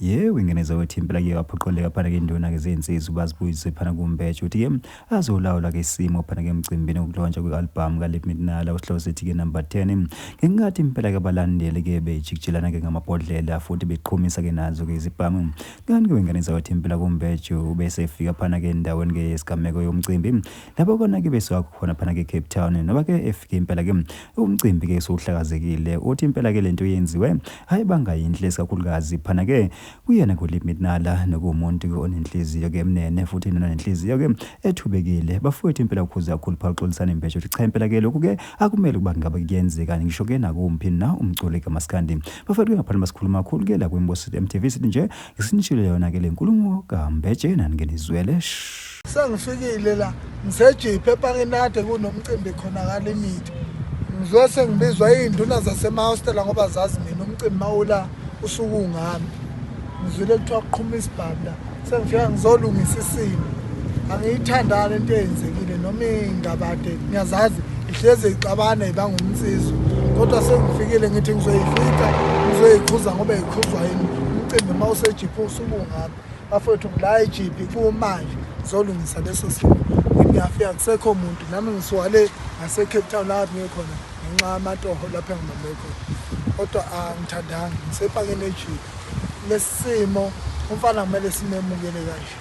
Yebo, ingeneza wethi impela ke waphoqeleka phana ke induna ke zezinsizwa bazibuyise phana kuMbetshe uthi ke azolawula ke isimo phana ke emcimbini wokulontsha kwe-album kaLick Midnala osihloko sithi ke number 10. Ngenkathi impela ke abalandeli ke bejikijelana ke ngamabhodlela futhi beqhumisa ke nazo ke izibhamu. Kanti ke ingeneza wethi impela kuMbetshe ubese efika phana ke endaweni ke yesigameko yomcimbi. Lapho kona ke bese wakhona phana ke Cape Town noba ke efike impela ke umcimbi ke sohlakazekile uthi impela ke lento yenziwe hayi bangayinhle kakhulukazi phana ke uyena kuLick Midnala nokumuntu ke onenhliziyo ke emnene futhi nenhliziyo ke ethubekile bafowethu impela ukhuza kakhulu phaqolisana Mbetshe uthi cha impela ke lokhu ke akumele ukuba ngabe kuyenzeka ngisho ke nakumphi na umculo kaMaskandi bafowethu ngaphandle basikhuluma kakhulu ke la kwiMbosi MTV sithi nje isinishile yona ke lenkulumo kaMbetshe nangenizwele sengifikile la ngisejiphe ePakinade kunomcimbi khona kaLimit ngizose ngibizwa izinduna zasemahostela ngoba zazi mina umcimbi mawula usuku ungami ngizwile kuthiwa kuqhuma isibhamu la sengifika ngizolungisa isimo angiyithandana into eyenzekile noma ingabade ngiyazazi ihleze ixabana ibanga umnsizwa kodwa sengifikile ngithi ngizoyifika ngizoyikhuza ngoba ikhuzwa yini umcimbi mawusejiphe usuku ungami bafowethu la ejiphi kumanje ngizolungisa leso simo ngiyafika kusekho umuntu nami ngisuka le ngase Cape Town lapho ngikhona ngenxa yamatoho lapha engibambe khona kodwa angithandanga ngisepakeni ejiphi lesimo umfana kumele simemukele kanje.